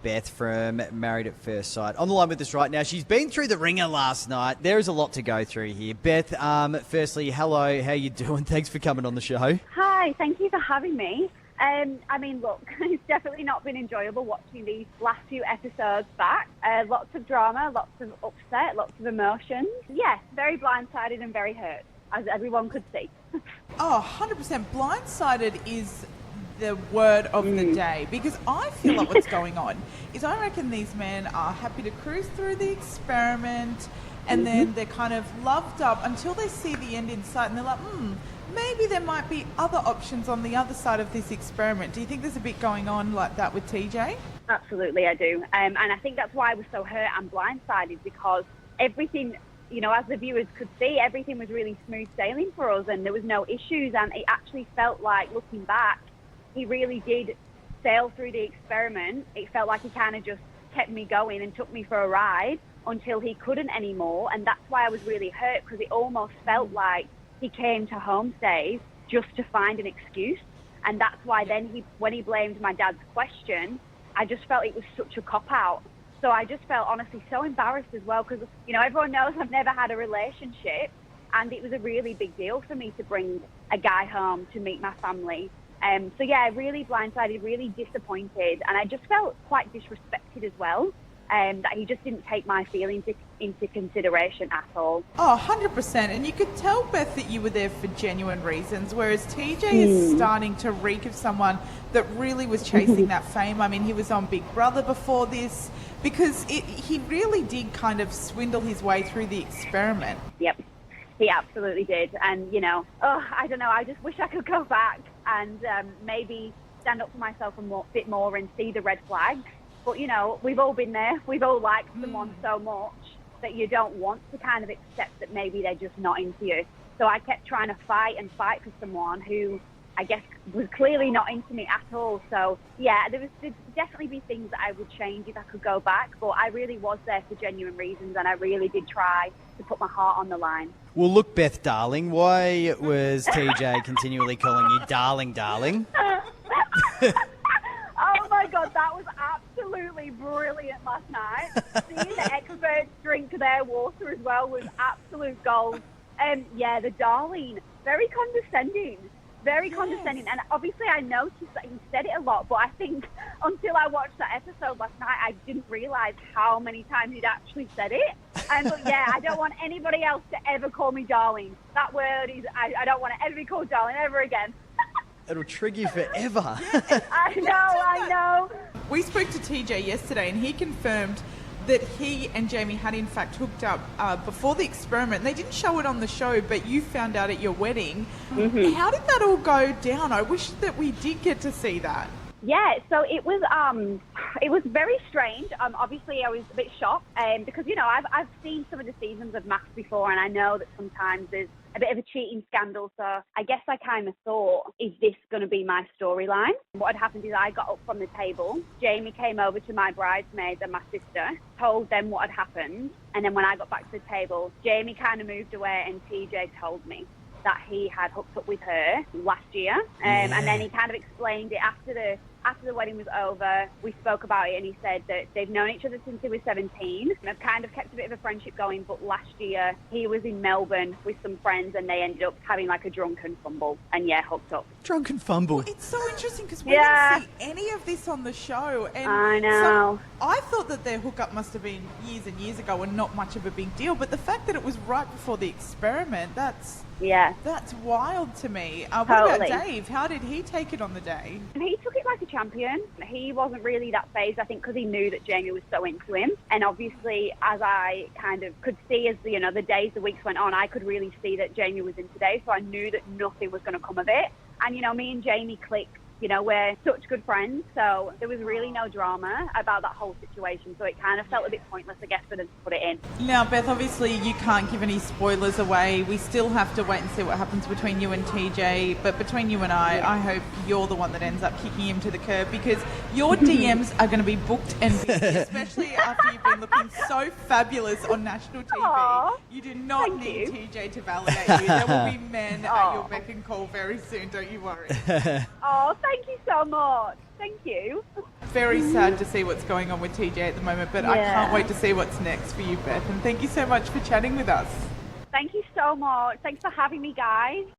Beth from Married at First Sight on the line with us right now. She's been through the ringer last night. There's a lot to go through here. Beth, firstly, hello, how you doing? Thanks for coming on the show. Hi, thank you for having me. I mean, look, it's definitely not been enjoyable watching these last few episodes back. Lots of drama, lots of upset, lots of emotions. Yeah, very blindsided and very hurt, as everyone could see. Oh, 100%. Blindsided is the word of the day, because I feel like what's going on is I reckon these men are happy to cruise through the experiment and then they're kind of loved up until they see the end in sight and they're like, maybe there might be other options on the other side of this experiment. Do you think there's a bit going on like that with TeeJay? Absolutely, I do. And I think that's why I was so hurt and blindsided, because everything, you know, as the viewers could see, everything was really smooth sailing for us and there was no issues, and it actually felt like, looking back, he really did sail through the experiment. It felt like he kind of just kept me going and took me for a ride until he couldn't anymore, and that's why I was really hurt, because it almost felt like he came to Homestays just to find an excuse. And that's why then when he blamed my dad's question, I just felt it was such a cop-out. So I just felt honestly so embarrassed as well, because, you know, everyone knows I've never had a relationship, and it was a really big deal for me to bring a guy home to meet my family. So yeah, really blindsided, really disappointed, and I just felt quite disrespected as well, that he just didn't take my feelings into consideration at all. Oh, 100%. And you could tell, Beth, that you were there for genuine reasons, whereas TeeJay is starting to reek of someone that really was chasing that fame. I mean, he was on Big Brother before this, because he really did kind of swindle his way through the experiment. Yep. He absolutely did. And, you know, I don't know, I just wish I could go back and maybe stand up for myself a bit more and see the red flags. But, you know, we've all been there. We've all liked someone so much that you don't want to kind of accept that maybe they're just not into you. So I kept trying to fight for someone who I guess was clearly not into me at all. So, yeah, there'd definitely be things that I would change if I could go back. But I really was there for genuine reasons, and I really did try to put my heart on the line. Well, look, Beth, darling, why was TeeJay continually calling you darling? Oh my God, that was absolutely brilliant last night. Seeing the experts drink their water as well was absolute gold. Yeah, the darling, very condescending. Very condescending, and obviously I noticed that he said it a lot, but I think until I watched that episode last night, I didn't realise how many times he'd actually said it. But yeah, I don't want anybody else to ever call me darling. That word is, I don't want to ever be called darling ever again. It'll trigger you forever. I know. We spoke to TeeJay yesterday, and he confirmed that he and Jamie had in fact hooked up before the experiment. They didn't show it on the show, but you found out at your wedding. How did that all go down? I wish that we did get to see that. Yeah, so it was very strange. Obviously, I was a bit shocked because, you know, I've seen some of the seasons of MAFS before, and I know that sometimes there's a bit of a cheating scandal. So I guess I kind of thought, is this going to be my storyline? What had happened is I got up from the table. Jamie came over to my bridesmaids and my sister, told them what had happened. And then when I got back to the table, Jamie kind of moved away, and TeeJay told me that he had hooked up with her last year. And then he kind of explained it after the wedding was over. We spoke about it, and he said that they've known each other since he was 17 and have kind of kept a bit of a friendship going. But last year he was in Melbourne with some friends, and they ended up having like a drunken fumble, and yeah, hooked up. Drunken fumble. Well, it's so interesting because we didn't see any of this on the show. And I know. So I thought that their hookup must have been years and years ago and not much of a big deal. But the fact that it was right before the experiment, that's wild to me. What about Dave? How did he take it on the day? He took it like a champion. He wasn't really that phased, I think, because he knew that Jamie was so into him. And obviously, as I kind of could see as the days, the weeks went on, I could really see that Jamie was into Dave. So I knew that nothing was going to come of it. And, you know, me and Jamie clicked. You know, we're such good friends, so there was really no drama about that whole situation. So it kind of felt a bit pointless, I guess, for them to put it in. Now, Beth, obviously you can't give any spoilers away. We still have to wait and see what happens between you and TeeJay. But between you and I hope you're the one that ends up kicking him to the curb, because your DMs are going to be booked and busy, especially after you've been looking so fabulous on national TV. Aww, you do not need TeeJay to validate you. There will be men at your beck and call very soon, don't you worry. Oh, thank you so much. Thank you. very sad to see what's going on with TeeJay at the moment, but I can't wait to see what's next for you, Beth. And thank you so much for chatting with us. Thank you so much. Thanks for having me, guys.